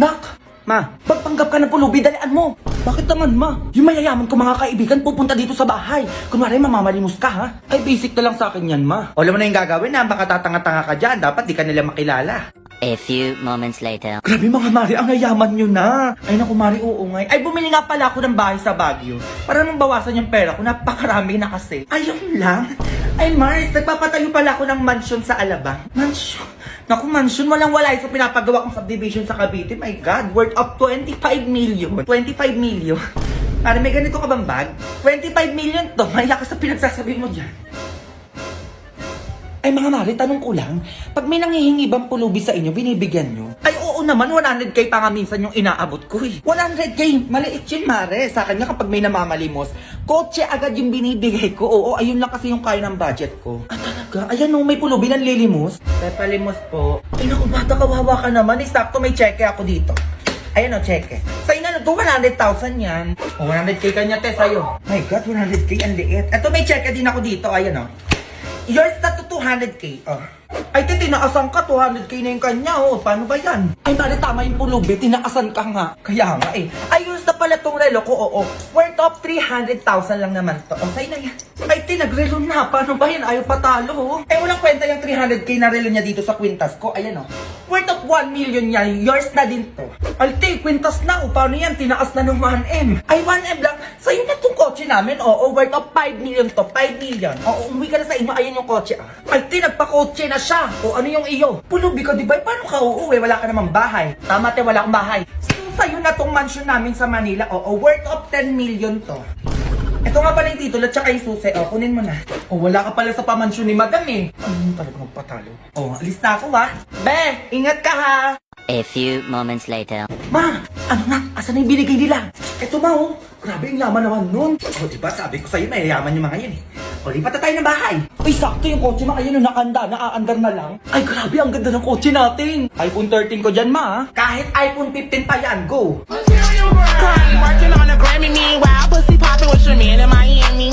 Nak! Ma, pagpanggap ka ng pulubi, dalian mo! Bakit naman, ma? Yung mayayaman ko mga kaibigan pupunta dito sa bahay. Kunwari, mamamalimos ka, ha? Ay, basic na lang sa akin yan, ma. Alam mo na yung gagawin, ha? Baka tatanga-tanga ka dyan. Dapat di ka nila makilala. A few moments later. Grabe mga Mari, ang yayaman nyo na. Ay naku Mari, oo nga. Ay bumili nga pala ako ng bahay sa Baguio. Para nung bawasan yung pera ko, napakarami na kasi. Ayun lang. Ay Mars, nagpapatayo pala ako ng mansion sa Alabang. Mansion? Naku, mansion, walang-wala sa pinapagawa kong subdivision sa Cavite. My God, worth of 25 million. 25 million. Mari, may ganito ka bang bag? 25 million to. Maya ka sa pinagsasabi mo dyan. Ay mga Mari, tanong ko lang, pag may nanghihingi bang pulubi sa inyo, binibigyan nyo? Ay oo naman, 100k pa nga minsan yung inaabot ko eh. 100k, maliit yun Mare. Sa akin nga kapag may namamalimos, kotse agad yung binibigay ko. Oo, ayun lang kasi yung kaya ng budget ko. Ah talaga? Ayan no, may pulubi ng lilimos. Pepalimos po. Ay naku bata, kawawa ka naman. Eh, sakto may cheque ako dito. Ayan o, cheque. Sa ina, 200,000 yan. O, 100k kanya te sa'yo. My God, 100k, ang liit. Eto may cheque din ako dito, ayan o. Yours na to 200k. Oh. Ay, tinaasan ka. 200k na yung kanya. Oh. Paano ba yan? Ay, Mari, tama yung pulubi. Tinaasan ka nga. Kaya nga eh. Ay, yours na pala tong relo ko. Oo. Worth of 300,000 lang naman to. O, sa'yo na yan. Ay, tinagrelo na. Paano ba yan? Ayaw patalo. Oh. Ay, walang kwenta yung 300k na relo niya dito sa kwintas ko. Ayan oh. Worth of 1 million niya. Yours na din to. Alte, kwintas na. O, paano yan? Tinaas na ng 1M. Ay, 1M lang. Sa'yo na tong kotse namin. Oo, worth of 5 million to. 5 million. Oo, umuwi ka na sa inyo. Ayan yung kotse. Ay, nagpa-kotse na siya. O, ano yung iyo? Pulubi ka, di ba? Paano ka uuwi? Wala ka namang bahay. Tama, te, wala akong bahay. So, sa'yo na tong mansion namin sa Manila. Oo, worth of 10 million to. Ito nga pala yung titulo, tsaka yung susi. O, kunin mo na. O, wala ka pala sa pamansyon ni Madam eh. Ano talaga magpatalo? O, alis na ako ha. Be, ingat ka ha. A few moments later. Ma, ano na? Asan na yung binigay nila? Eto ma, oh. Grabe yung yaman naman nun. O, diba? Sabi ko sa'yo, mayayaman yung mga yan eh. O, lipat na tayo ng bahay. Uy, sakto yung kotse ma. Ayun, nakanda, naaandar na lang. Ay, grabe, ang ganda ng kotse natin. iPhone 13 ko dyan, ma. Kahit iPhone 15 pa yan, go. Working on a Grammy, meanwhile, pussy popping with your man in Miami.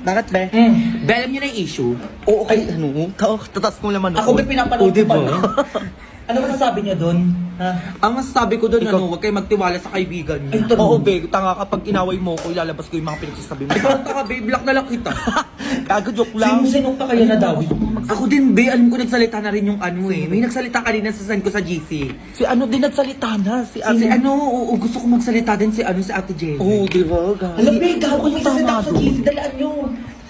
Bakit, be? Be, alam niyo na yung issue? Oo, ay, ano? Tatas mo naman Ako may pinapanood ko pa, no? Ano masasabi niya doon? Ang masasabi ko doon, ano, huwag kayo magtiwala sa kaibigan niyo. Oo, be, tanga kapag inaway mo ko, ilalabas ko yung mga pinagsasabi mo. Ikaw ka, be, block na lang kita. Kago, joke lang. Sino pa kaya na daw? Ako din, be, alam ko nagsalita na rin yung ano eh. May nagsalita kanina sa send ko sa GC. Si ano din nagsalita na, si ano, oo, gusto ko magsalita din si ano, si Ate Jenny. Oo, di ba? Alam, be, gago yung sasalita ko sa GC. Dalaan nyo.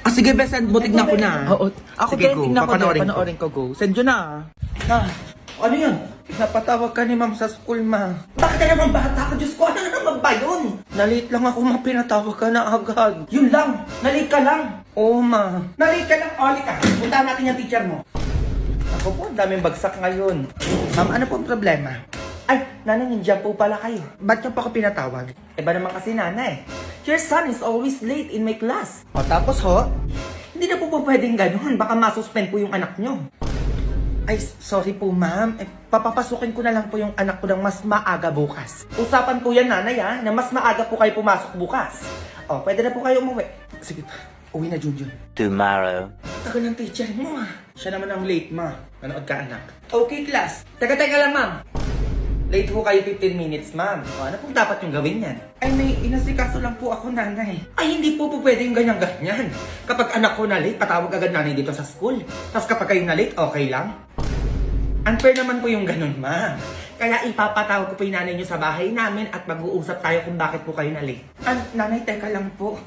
Ah, sige, be, send mo, tignan ko na. Oo, ako Sige, din, tignan ko, panoorin ko, go. Send yun na. Na. Ano yun? Napatawag ka ni ma'am sa school, ma. Bakit ka naman bata ka? Diyos ko, ano naman ba yun? Nalate lang ako, ma. Pinatawag ka na agad. Yun lang. Nalate ka lang. Oo, ma. Nalate ka lang. Oli ka. Puntahan natin yung teacher mo. Ako po, ang daming bagsak ngayon. Ma'am, ano po ang problema? Ay, nanay, nandiyan po pala kayo. Ba't niyo pa ako pinatawag? Iba naman kasi nanay. Your son is always late in my class. O tapos ho, hindi na po pwedeng ganun. Baka masuspend po yung anak niyo. Ay, sorry po ma'am. Papapasukin ko na lang po yung anak ko ng mas maaga bukas. Usapan po yan nanay ha, na mas maaga po kayo pumasok bukas. O, pwede na po kayo umuwi. Sige pa, uwi na Junjun. Tomorrow. Tagal ng teacher mo ah. Siya naman ang late ma. Manood ka anak. Okay class. Teka lang ma'am. Late po kayo 15 minutes ma'am. O, ano pong dapat yung gawin yan? Ay, may inasikaso lang po ako nanay. Ay, hindi po pwedeng ganyan-ganyan. Kapag anak ko na late, patawag agad nanay dito sa school. Tapos kapag kayo na late, okay lang? Unfair naman po yung ganun, ma'am. Kaya ipapatawag ko po yung nanay niyo sa bahay namin at mag-uusap tayo kung bakit po kayo na late. Nanay, teka lang po.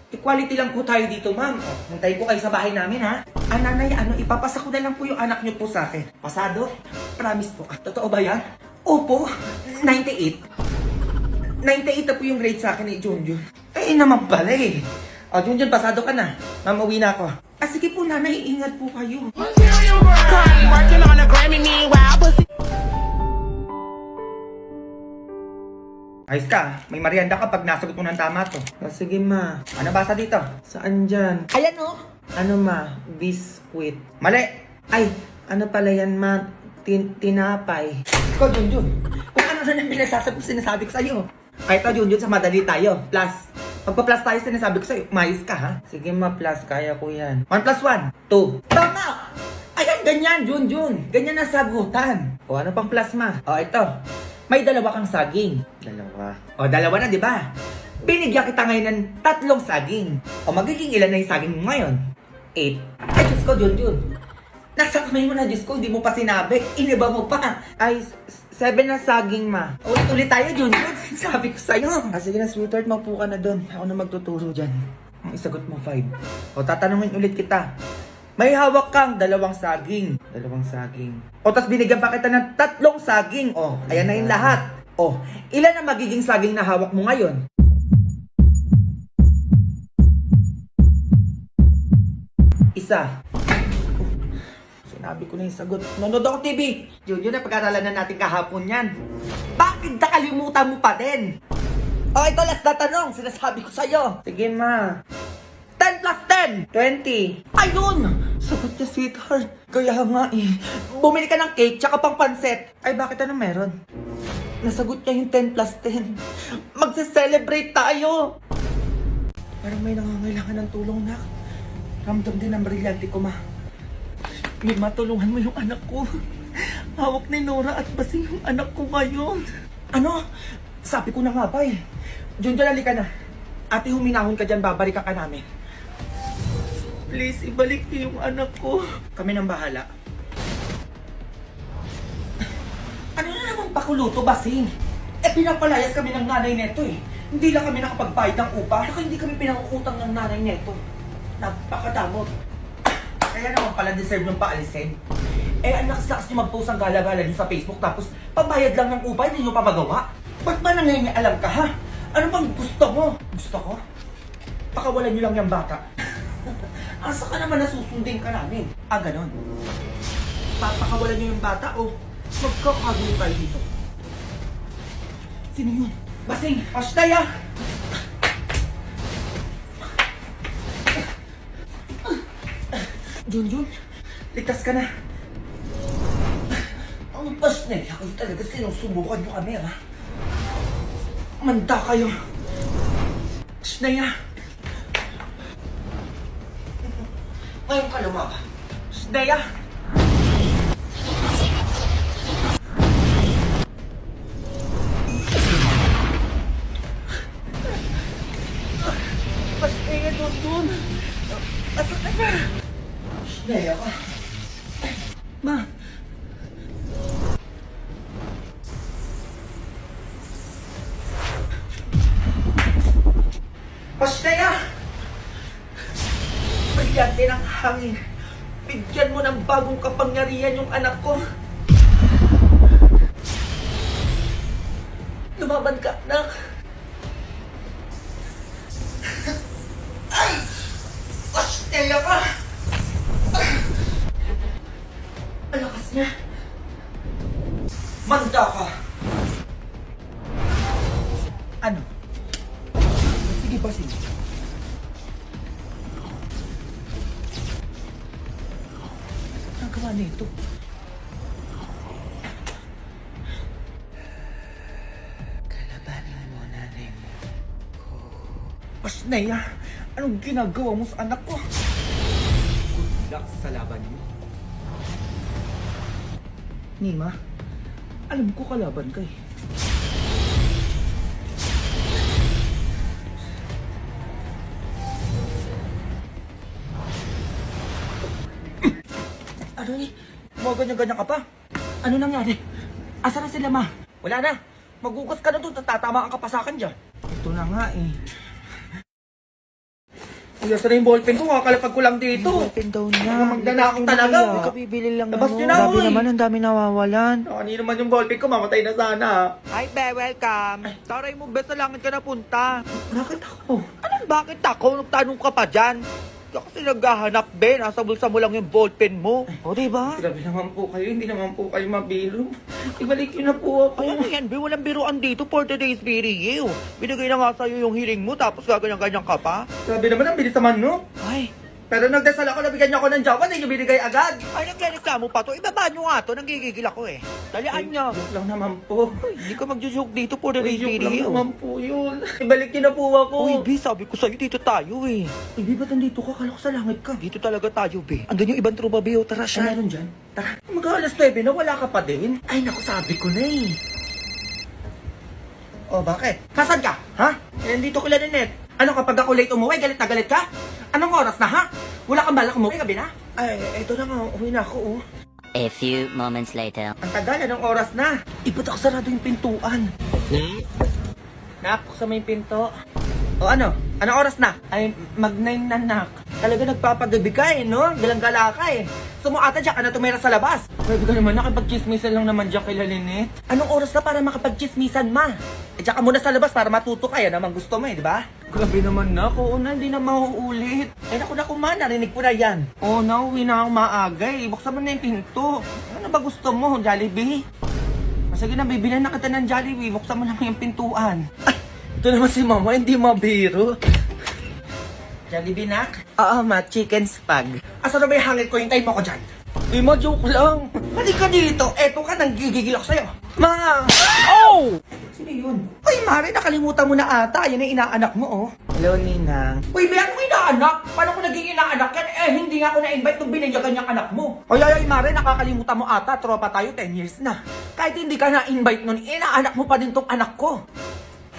Equality lang po tayo dito, ma'am. Hintayin ko kayo sa bahay namin, ha? Nanay, ipapasa ko na lang po yung anak niyo po sa akin. Pasado? Promise po. Totoo ba yan? Opo. 98. 98 na po yung grade sa akin ni Junjun. Eh, naman pala eh. O, Junjun, pasado ka na. Ma'am, uwi na ako. Sige po, nanay, ingat po kayo. Working on a Grammy, meanwhile, pussy. Ayos ka, may merienda ka pag nasagot mo ng tama to. Sige ma. Ano basa dito? Saan dyan? Ayan, no? Ano ma? Biscuit. Mali! Ay, ano pala yan ma? Tinapay. Ikaw, Junjun. Kung ano na yung sinasabi ko sa'yo. Ay, ito, Junjun, sa madali tayo. Plus. Pagpa-plus tayo, sinasabi ko sa'yo, umayos ka ha? Sige ma, plus. Kaya ko yan. 1 plus 1, 2. Tama! Ayan, ganyan, Junjun. Ganyan ang sagutan. O, ano pang plus ma? O, ito. May dalawa kang saging. Dalawa. O, dalawa na, di ba? Binigyan kita ngayon ng 3 saging. O, magiging ilan na yung saging mo ngayon? 8. Ay, Diyos ko, Junjun. Nasa kamay mo na, Diyos ko, hindi mo pa sinabi. Iniba mo pa. Ay, 7 na saging, ma. Ulit-ulit tayo, Junjun. Sabi ko sa'yo. Sige na, sweetheart, maupo ka na doon. Ako na magtuturo dyan. Ang isagot mo, 5. O, tatanungin ulit kita. May hawak kang 2 saging. 2 saging. O, tas binigyan pa kita ng 3 saging. O, ayan na yung lahat. O, ilan ang magiging saging na hawak mo ngayon? Isa. Sinabi ko na yung sagot. Nanood ako TV. Yun na pag-aralan na natin kahapon yan. Bakit nakalimutan mo pa din? O, ito last na tanong. Sinasabi ko sa'yo. Sige, ma. 10 plus 10. 20. Ayun! Sagot niya, sweetheart. Kaya nga eh. Bumili ka ng cake tsaka pang panset. Ay, bakit ano meron? Nasagot niya yung 10 plus 10. Magse-celebrate tayo! Parang may nangangailangan ng tulong na. Ramdam din ang brilyante ko, ma. Mima, tulungan mo yung anak ko. Hawak ni Nora at basing yung anak ko ngayon. Ano? Sabi ko na nga ba eh. Junjun, halika na. Ate, huminahon ka dyan, babalik ka namin. Please, ibalik niyo yung anak ko. Kami nang bahala. Ano na naman pakuluto, basing? Eh, pinapalayas kami ng nanay neto eh. Hindi lang kami nakapagbayad ng upa. Saka hindi kami pinangutang ng nanay neto. Napakadamot. Kaya naman pala deserve ng paalisin. Eh, ang nakasakas niyo mag-post ang gala-gala niyo sa Facebook tapos pambayad lang ng upa, hindi niyo pa magawa. Ba't ba nangyayaalam ka, ha? Ano bang gusto mo? Gusto ko? Pakawalan niyo lang yung bata. Asa ka naman nasusundin ka namin? Ah, ganon. Papakawalan niyo yung bata o magkakagulo tayo dito? Sino yun? Basing! Ashtaya! Junjun, ligtas ka na. Ang Ashtaya, kayo talaga sinusubukan niyo kami, ha? Manda kayo. Ashtaya! Ngayon ka lumaba. Ashtaya! Ashtaya, Junjun! Asa ka na? Ashtaya ka. Ma! Ashtaya! Brilyante ng hangin. Bigyan mo ng bagong kapangyarihan yung anak ko. Lumaban ka, anak. Ay! Ashtaya ka! Ang lakas niya. Manda ka. Ano? Sige ba, sige. Ang gawa nito. Kalabanin mo nanay mo. Ashnaya, anong ginagawa mo sa anak ko? Good luck sa laban niyo. Nima, alam ko kalaban ka eh. Ano ni? Mga ganyan-ganyan ka pa? Ano nangyari? Asa na sila, ma? Wala na. Magugas ka na doon. Tatamaan ka pa sa akin dyan. Ito na nga eh. Kuya, saan na yung ballpen ko? Kakalapag ko lang dito. Ballpen daw niya. Magdanakot talaga. Hindi ka bibili lang Labas ano. niyo na, Grabe uy. naman, ang dami nawawalan. Kanina naman yung ballpen ko. Mamatay na sana. Hi, be, welcome. Taray mo, best na langit ka na punta. Bakit ako? Anong bakit ako? Nagtanong ka pa dyan? Kasi naghahanap, be. Nasa bulsa mo lang yung ballpen mo. O, diba? Grabe naman po kayo. Hindi naman po kayo mabiro. Ibalik yun na po ako. Ay, ano yan, be? Walang biruan dito for today's video. Binigay na nga sa'yo yung hiling mo, tapos gaganyan-ganyan ka pa. Grabe naman ang bilis naman, no? Ay, Pero nagdasal ako, nabigyan niyo ako ng jawan, hindi niyo binigay agad. ay, nagreklamo pa to. Ibaba nyo nga to, nanggigigil ako eh. Dalian nyo. Joke lang naman po. Uy, hindi ka magjo-joke dito for today's Joke lang video. naman po yun. Ibalik niyo na po ako. Uy, be, sabi ko sa'yo, dito tayo eh. Uy, di ba't nandito ka? Kala ko sa langit ka. Dito talaga tayo, be. Andun yung ibang truba, be. O, tara Ay, siya. meron dyan? Tara. Mag-alas 9 na, wala ka pa din. Ay, naku, sabi ko na eh. Oh, bakit? Nasaan ka? Ha? Nandito ko Lynette. Ano kapag ako late umuwi, galit na galit ka? Anong oras na, ha? Wala kang balak umuwi, gabi na? Ay, eto na nga, uwi na ako, oh. A few moments later. Ang tagal, anong oras na? Ba't ako sarado yung pintuan? Nak, buksan mo yung pinto. O ano? Anong oras na? Ay, mag-9 na, nak. Talaga nagpapagabi ka eh, no? Galang-gala ka eh. So mo ata dyan ka na tumira sa labas. Pwede ka naman, nakipag-chismisan lang naman dyan kay Lynette. Anong oras na para makapag-chismisan, ma? Eh, dyan ka muna sa labas para matuto ka. Yan naman gusto mo eh, di ba? Grabe naman na. Oo na, hindi na mauulit. Eh, naku, ma, narinig ko na yan. Oh, nauwi na akong maaga eh. Buksan mo na yung pinto. Ano ba gusto mo, Jollibee? Sige na, bibilan na kita ng Jollibee. Buksan mo lang yung pintuan. Ay, ito naman si mama, hindi mabiro. Jollibee, nak? Oo, ma, chicken spag. Asa na ba yung hangin ko? Hintayin mo ko dyan. Di ma, joke lang. Halika dito. Eto ka, nanggigigil ako sa'yo. Ma! Oh! Sino yun? Uy, Mari, nakalimutan mo na ata. Yan ang inaanak mo, oh. Hello, Ninang. Uy, ba ako inaanak? Paano ko naging inaanak yan? Eh, hindi nga ako na-invite nung binigyan niyang anak mo. Ay, Mari, nakakalimutan mo ata. Tropa tayo, 10 years na. Kahit hindi ka na-invite nun, inaanak mo pa din tong anak ko.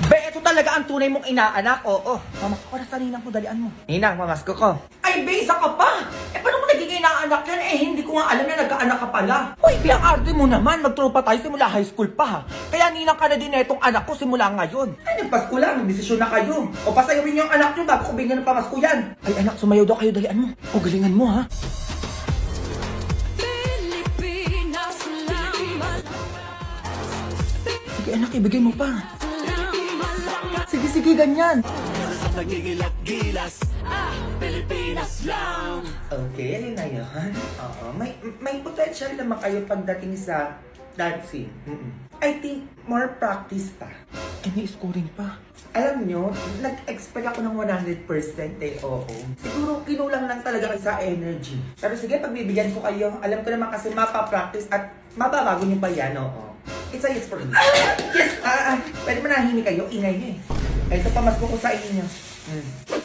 Be, ito talaga ang tunay mong inaanak, oo. Mamasko ka na sa Ninang ko, dalian mo. Ninang, mamasko ko. Ay, be, isa ka pa. Eh, paano mo naging inaanak yan? Eh, hindi ko nga alam na nagkaanak ka pala. Uy, be, ang arte mo naman. Magtropa tayo simula high school pa, ha? Kaya Ninang ka na din itong anak ko simula ngayon. Ay, nagpasko lang. Nagdesisyon na kayo. O, pasayawin niyo ang anak niyo bago ko bigyan ng pamasko yan. Ay, anak, sumayaw daw kayo, dalian mo. O, galingan mo, ha? Sige, anak, ibigay mo pa. Sige, ganyan. Okay, alin na yun? Oo, may potential naman kayo pagdating sa dancing. I think more practice pa. Eh, may scoring pa. Alam nyo, nag-expect ako ng 100% eh, oo. Siguro kinulang lang talaga kayo sa energy. Pero sige, pagbibigyan ko kayo, alam ko naman kasi mapapractice at mababago nyo pa yan, oo. It's a yes for me. Yes! Pwede manahimik kayo, ingay nyo eh. Ay, ito pamasko ko sa inyo.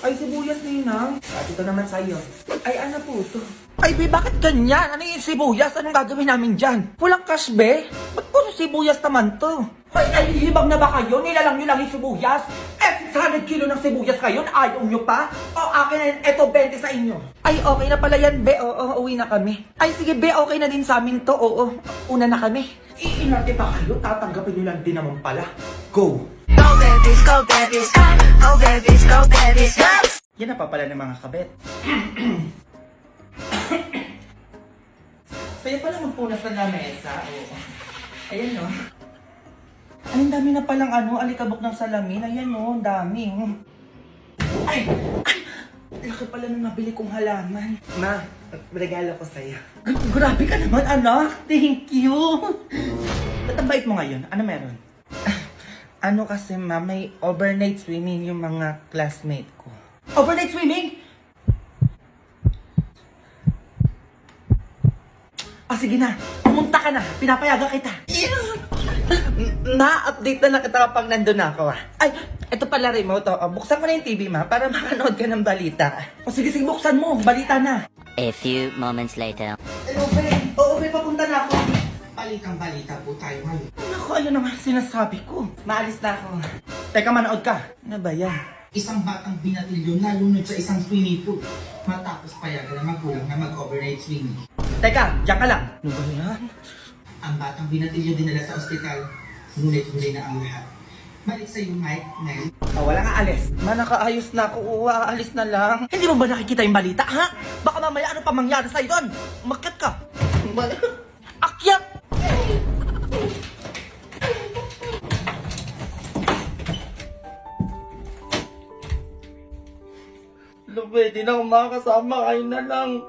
Ay, sibuyas, Ninang. At ito naman sa'yo. Ay, ano po ito? Ay, be, bakit ganyan? Ano yung sibuyas? Anong gagawin namin dyan? Walang cash, be? Ba't puro sibuyas naman to? Ay, hibang na ba kayo? Nilalang nyo lang yung sibuyas? Eh, 600 kilo ng sibuyas kayo? Ayaw nyo pa? O, akin na yun. Eto, 20 sa inyo. Ay, okay na pala yan, be. Oo, uwi na kami. Ay, sige, be, okay na din sa amin to. Oo, una na kami. Iinarte pa kayo? Tatanggapin nyo lang din naman pala. Go! Go babies, go babies, go babies, go babies, go. Yan na pa pala ng mga kabet. Kaya pala magpunas na lamesa. Oo. Ayan no. Ay, ang dami na palang alikabok ng salamin. Ayan no, ang dami. Ay! Laki pala nung nabili kong halaman. Ma, regalo ko sa'yo. Grabe ka naman, anak. Thank you. Ba't ang bait mo ngayon? Ano meron? Ano kasi ma, may overnight swimming yung mga classmate ko. Overnight swimming? Sige na, pumunta ka na. Pinapayagan kita. Ma-update na lang kita kapag nandun na ako, Ay, ito pala remote, buksan mo na yung TV, ma, para makanood ka ng balita. Sige, buksan mo. Balita na. A few moments later. Hello, Ben. Oo, Ben, papunta na ako. Balitang balita po tayo ngayon. Naku, ayun naman sinasabi ko. Maalis na ako. Teka, manood ka. Ano ba yan? Isang batang binatilyo na lunod sa isang swimming pool. Matapos payagan ng magulang na mag-overnight swimming. Teka, diyan ka lang. Ano ba yan? Ang batang binatilyo dinala sa ospital. Ngunit huli na ang lahat. Balik sa iyo, Mike, Nel. Wala nga alis. Nakaayos na ako. Aalis na lang. Hindi mo ba nakikita yung balita, ha? Baka mamaya ano pa mangyari sa'yo doon? Umakyat ka. Akyat! Pwede na akong makakasama, kayo na lang.